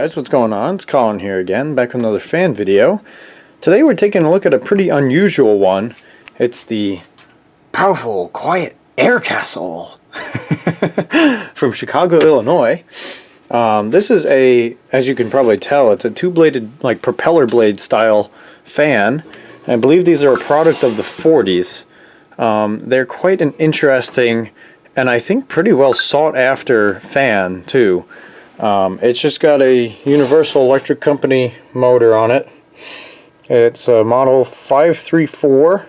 guys, what's going on? It's Colin here again, back with another fan video. Today we're taking a look at a pretty unusual one. It's the powerful, quiet air castle from Chicago, Illinois. This is as you can probably tell, it's a two-bladed, like propeller blade style fan. I believe these are a product of the 40s. They're quite an interesting and I think pretty well sought after fan too. It's just got a Universal Electric Company motor on it. It's a model 534,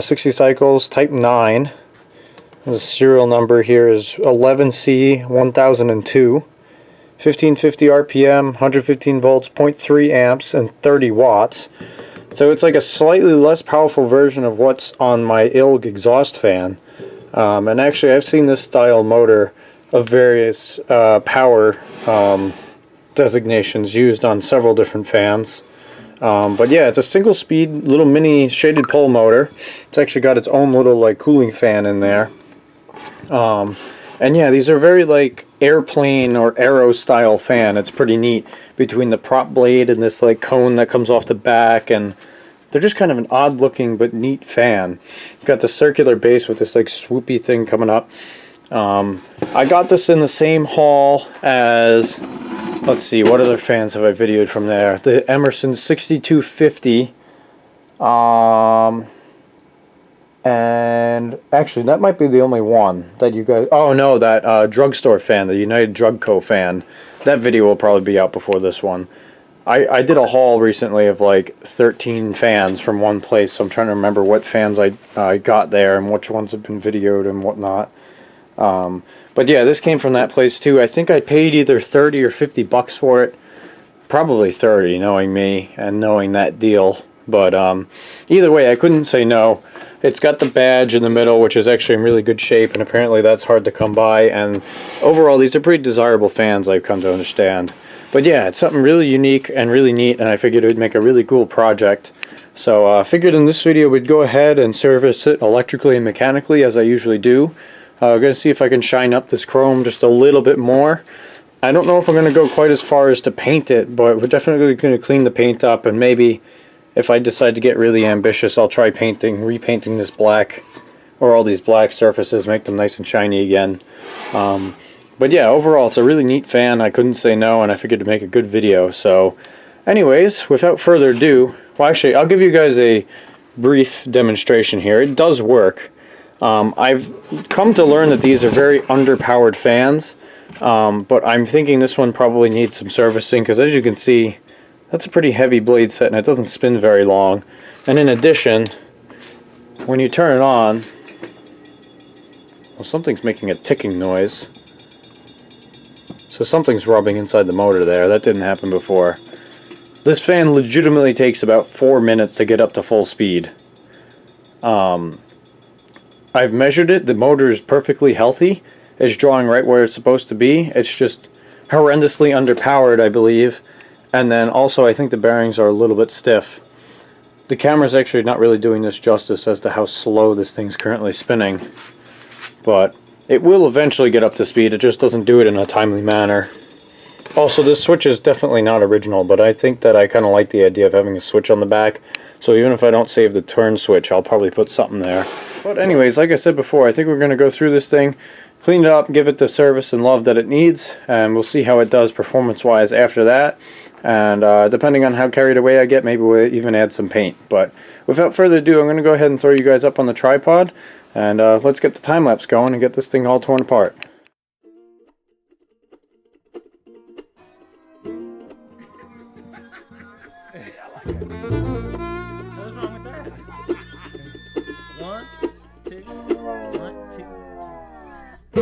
60 cycles, type 9. The serial number here is 11C1002, 1550 RPM, 115 volts, 0.3 amps, and 30 watts. So it's like a slightly less powerful version of what's on my ILG exhaust fan. And actually I've seen this style motor of various power designations used on several different fans. But yeah, it's a single speed little mini shaded pole motor. It's actually got its own little like cooling fan in there. And yeah, these are very like airplane or aero style fan. It's pretty neat between the prop blade and this like cone that comes off the back, and they're just kind of an odd looking but neat fan. Got the circular base with this like swoopy thing coming up. I got this in the same haul as, let's see, what other fans have I videoed from there? The Emerson 6250. And actually that might be the only one that you guys, oh no, that drugstore fan, the United Drug Co. fan. That video will probably be out before this one. I did a haul recently of like 13 fans from one place, so I'm trying to remember what fans I got there and which ones have been videoed and whatnot. But yeah, this came from that place too. I think I paid either 30 or 50 bucks for it. Probably 30, knowing me and knowing that deal. But either way, I couldn't say no. It's got the badge in the middle, which is actually in really good shape, and apparently that's hard to come by. And overall, these are pretty desirable fans, I've come to understand. But yeah, it's something really unique and really neat, and I figured it would make a really cool project. So I figured in this video we'd go ahead and service it electrically and mechanically, as I usually do. I'm going to see if I can shine up this chrome just a little bit more. I don't know if I'm going to go quite as far as to paint it, but we're definitely going to clean the paint up, and maybe if I decide to get really ambitious, I'll try repainting this black, or all these black surfaces, make them nice and shiny again. But yeah, overall it's a really neat fan. I couldn't say no, and I figured to make a good video. So anyways, without further ado, well actually I'll give you guys a brief demonstration here. It does work. I've come to learn that these are very underpowered fans, but I'm thinking this one probably needs some servicing, because as you can see, that's a pretty heavy blade set and it doesn't spin very long. And in addition, when you turn it on, well, something's making a ticking noise. So something's rubbing inside the motor there. That didn't happen before. This fan legitimately takes about 4 minutes to get up to full speed. I've measured it. The motor is perfectly healthy. It's drawing right where it's supposed to be. It's just horrendously underpowered, I believe. And then also I think the bearings are a little bit stiff. The camera's actually not really doing this justice as to how slow this thing's currently spinning. But it will eventually get up to speed. It just doesn't do it in a timely manner. Also, this switch is definitely not original, but I think that I kind of like the idea of having a switch on the back. So even if I don't save the turn switch, I'll probably put something there. But anyways, like I said before, I think we're going to go through this thing, clean it up, give it the service and love that it needs, and we'll see how it does performance-wise after that. And depending on how carried away I get, maybe we'll even add some paint. But without further ado, I'm going to go ahead and throw you guys up on the tripod, and let's get the time-lapse going and get this thing all torn apart. What's wrong with that? 1, 2, 1, 2, 2.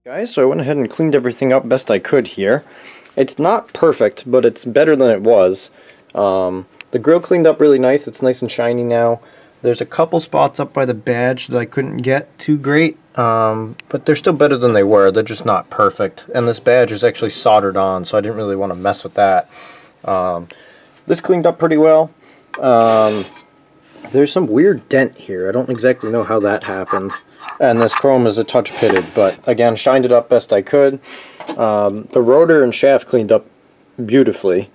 Guys, so I went ahead and cleaned everything up best I could here. It's not perfect, but it's better than it was. The grill cleaned up really nice. It's nice and shiny now. There's a couple spots up by the badge that I couldn't get too great, but they're still better than they were. They're just not perfect. And this badge is actually soldered on, so I didn't really want to mess with that. This cleaned up pretty well. There's some weird dent here. I don't exactly know how that happened. And this chrome is a touch pitted, but again, shined it up best I could. The rotor and shaft cleaned up beautifully.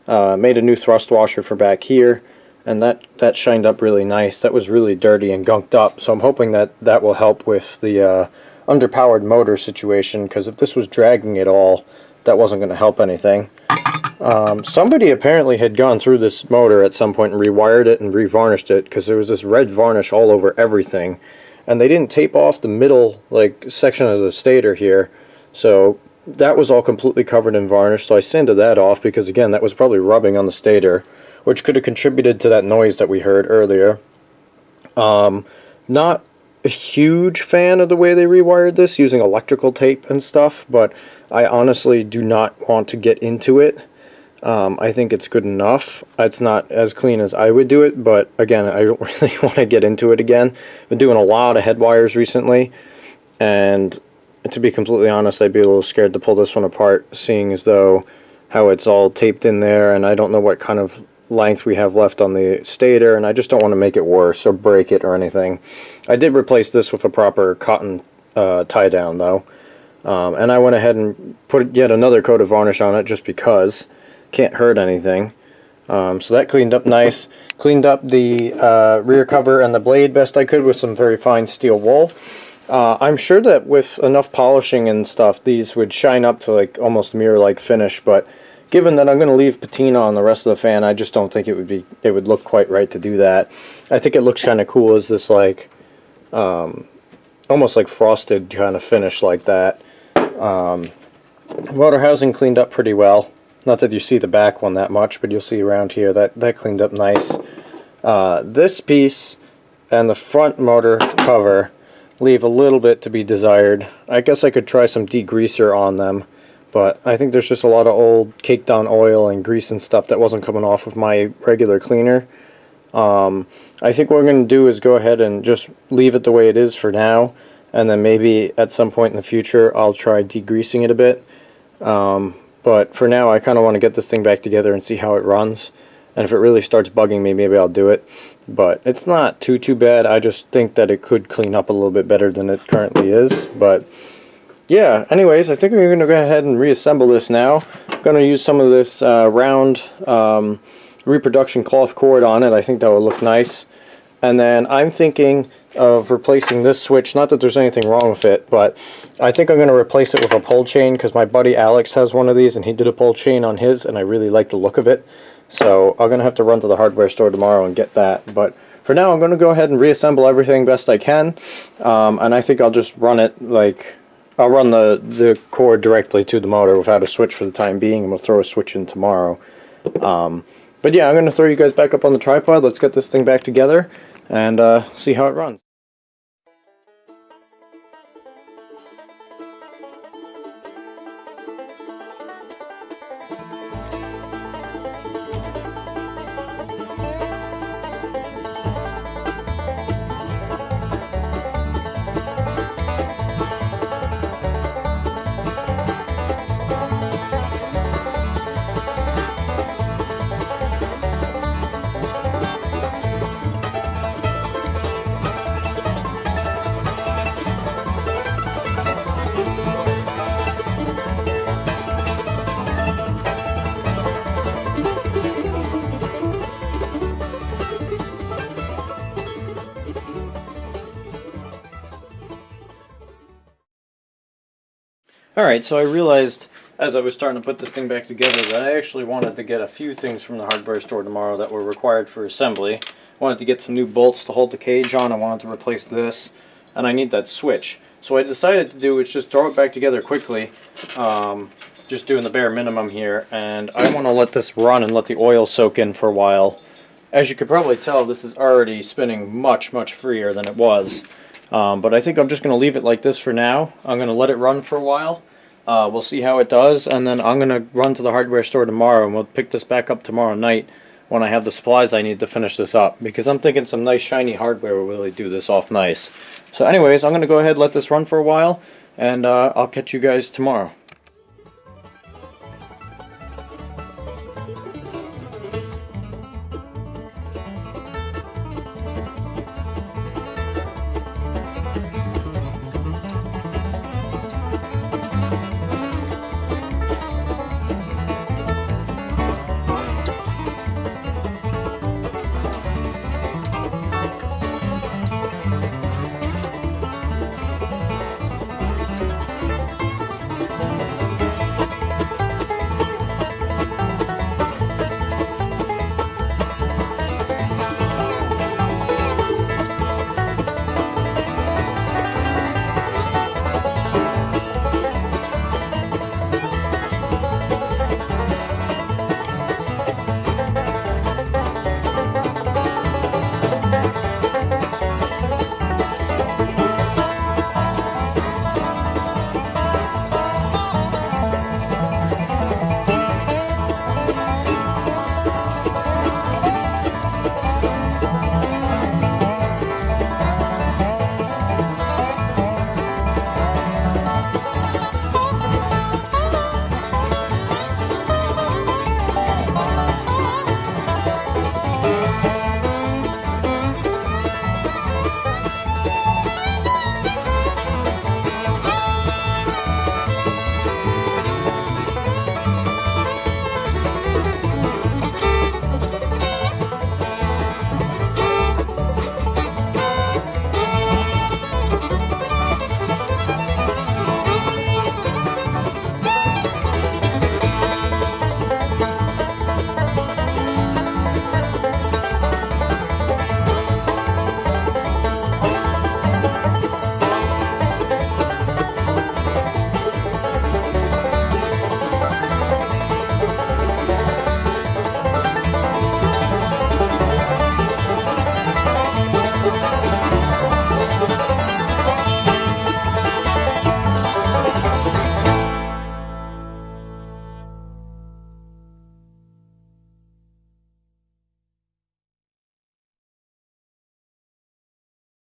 Made a new thrust washer for back here, and that shined up really nice. That was really dirty and gunked up, so I'm hoping that that will help with the underpowered motor situation, because if this was dragging at all, that wasn't going to help anything. Somebody apparently had gone through this motor at some point and rewired it and revarnished it, because there was this red varnish all over everything. And they didn't tape off the middle section of the stator here, so that was all completely covered in varnish. So I sanded that off because, again, that was probably rubbing on the stator, which could have contributed to that noise that we heard earlier. Not a huge fan of the way they rewired this using electrical tape and stuff, but I honestly do not want to get into it. I think it's good enough. It's not as clean as I would do it, but again, I don't really want to get into it again. I've been doing a lot of head wires recently, and to be completely honest, I'd be a little scared to pull this one apart, seeing as though how it's all taped in there, and I don't know what kind of length we have left on the stator, and I just don't want to make it worse or break it or anything. I did replace this with a proper cotton tie down though, and I went ahead and put yet another coat of varnish on it just because. Can't hurt anything. So that cleaned up nice. Cleaned up the rear cover and the blade best I could with some very fine steel wool. I'm sure that with enough polishing and stuff, these would shine up to almost mirror-like finish, but given that I'm going to leave patina on the rest of the fan, I just don't think it would look quite right to do that. I think it looks kind of cool as this almost like frosted kind of finish like that. Motor housing cleaned up pretty well. Not that you see the back one that much, but you'll see around here that cleaned up nice. This piece and the front motor cover leave a little bit to be desired. I guess I could try some degreaser on them, but I think there's just a lot of old caked on oil and grease and stuff that wasn't coming off of my regular cleaner. I think what we're going to do is go ahead and just leave it the way it is for now, and then maybe at some point in the future I'll try degreasing it a bit. But for now, I kind of want to get this thing back together and see how it runs. And if it really starts bugging me, maybe I'll do it. But it's not too bad. I just think that it could clean up a little bit better than it currently is. But yeah, anyways, I think we're going to go ahead and reassemble this now. I'm going to use some of this round reproduction cloth cord on it. I think that would look nice. And then I'm thinking of replacing this switch. Not that there's anything wrong with it, but I think I'm going to replace it with a pull chain, because my buddy Alex has one of these and he did a pull chain on his and I really like the look of it. So I'm going to have to run to the hardware store tomorrow and get that. But for now, I'm going to go ahead and reassemble everything best I can. And I think I'll just run it I'll run the cord directly to the motor without a switch for the time being, and we'll throw a switch in tomorrow. But yeah, I'm going to throw you guys back up on the tripod. Let's get this thing back together and see how it runs. Alright, so I realized as I was starting to put this thing back together that I actually wanted to get a few things from the hardware store tomorrow that were required for assembly. I wanted to get some new bolts to hold the cage on, I wanted to replace this, and I need that switch. So what I decided to do is just throw it back together quickly, just doing the bare minimum here, and I want to let this run and let the oil soak in for a while. As you could probably tell, this is already spinning much, much freer than it was. But I think I'm just going to leave it like this for now. I'm going to let it run for a while. We'll see how it does, and then I'm going to run to the hardware store tomorrow, and we'll pick this back up tomorrow night when I have the supplies I need to finish this up. Because I'm thinking some nice shiny hardware will really do this off nice. So anyways, I'm going to go ahead and let this run for a while, and I'll catch you guys tomorrow.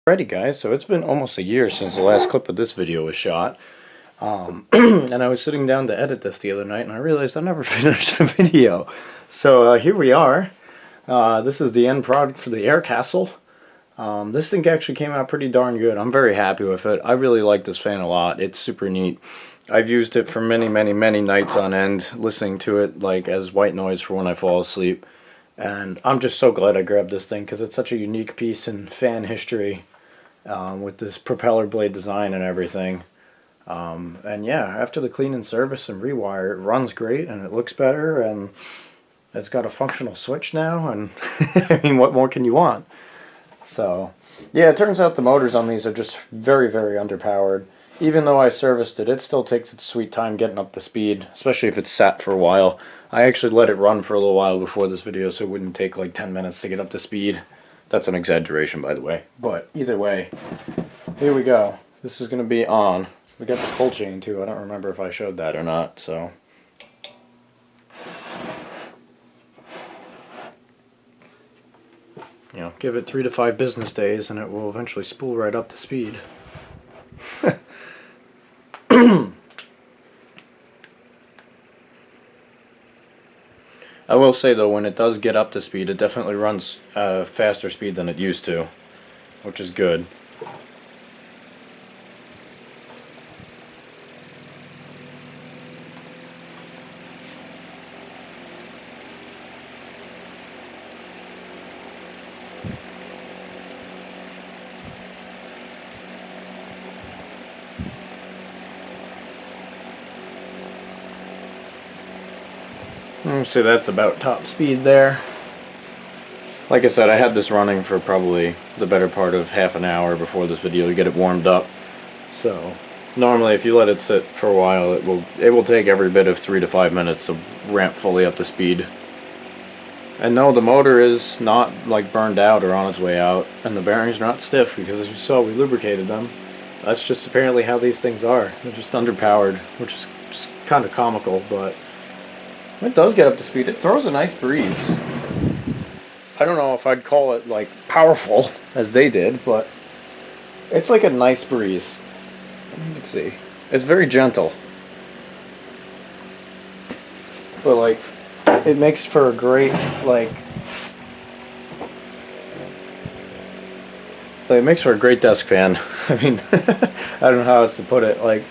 Alrighty guys, so it's been almost a year since the last clip of this video was shot. And I was sitting down to edit this the other night and I realized I never finished the video. So here we are. This is the end product for the Air Castle. This thing actually came out pretty darn good. I'm very happy with it. I really like this fan a lot. It's super neat. I've used it for many, many, many nights on end, listening to it like as white noise for when I fall asleep. And I'm just so glad I grabbed this thing because it's such a unique piece in fan history. With this propeller blade design and everything. And yeah, after the clean and service and rewire, it runs great and it looks better and it's got a functional switch now, and I mean, what more can you want? So yeah, it turns out the motors on these are just very, very underpowered. Even though I serviced it, it still takes its sweet time getting up to speed, especially if it's sat for a while. I actually let it run for a little while before this video so it wouldn't take like 10 minutes to get up to speed. That's an exaggeration, by the way. But either way, here we go. This is going to be on. We got this pull chain too. I don't remember if I showed that or not. So, you know, give it 3 to 5 business days and it will eventually spool right up to speed. I will say though, when it does get up to speed, it definitely runs faster speed than it used to, which is good. So that's about top speed there. Like I said, I had this running for probably the better part of half an hour before this video to get it warmed up. So normally if you let it sit for a while, it will take every bit of 3 to 5 minutes to ramp fully up to speed. And no, the motor is not like burned out or on its way out, and the bearings are not stiff because, as you saw, we lubricated them. That's just apparently how these things are. They're just underpowered, which is just kind of comical, but it does get up to speed. It throws a nice breeze. I don't know if I'd call it like powerful as they did, but it's like a nice breeze. Let's see. It's very gentle. But like, it makes for a great, it makes for a great desk fan. I mean, I don't know how else to put it. Like,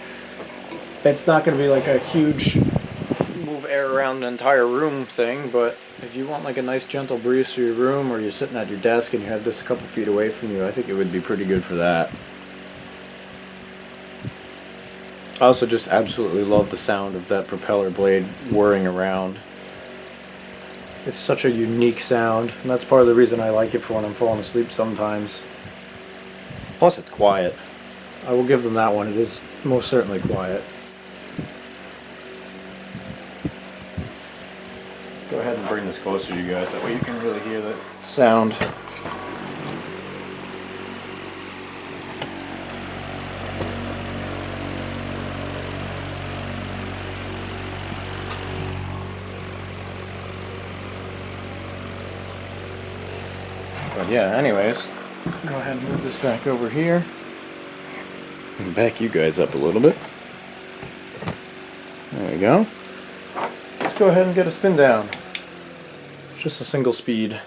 it's not going to be like a huge move air around the entire room thing, but if you want like a nice gentle breeze through your room, or you're sitting at your desk and you have this a couple feet away from you, I think it would be pretty good for that. I also just absolutely love the sound of that propeller blade whirring around. It's such a unique sound, and that's part of the reason I like it for when I'm falling asleep sometimes. Plus it's quiet. I will give them that one. It is most certainly quiet. Go ahead and bring this closer to you guys, that way you can really hear the sound. But yeah, anyways, go ahead and move this back over here. And back you guys up a little bit. There we go. Let's go ahead and get a spin down. Just a single speed.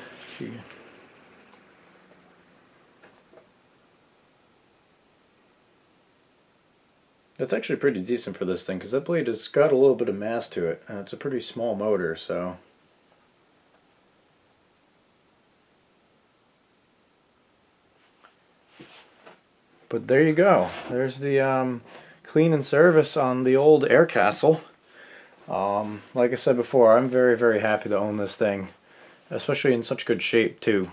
It's actually pretty decent for this thing, because that blade has got a little bit of mass to it, and it's a pretty small motor, so... But there you go. There's the clean and service on the old Aircastle. Like I said before, I'm very, very happy to own this thing, especially in such good shape too.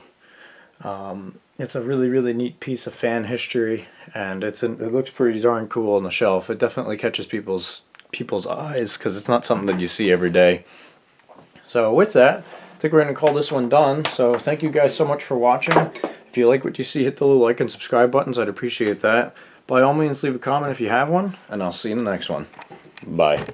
It's a really, really neat piece of fan history, and it looks pretty darn cool on the shelf. It definitely catches people's eyes, because it's not something that you see every day. So with that, I think we're going to call this one done. So thank you guys so much for watching. If you like what you see, hit the little like and subscribe buttons. I'd appreciate that. By all means, leave a comment if you have one, and I'll see you in the next one. Bye.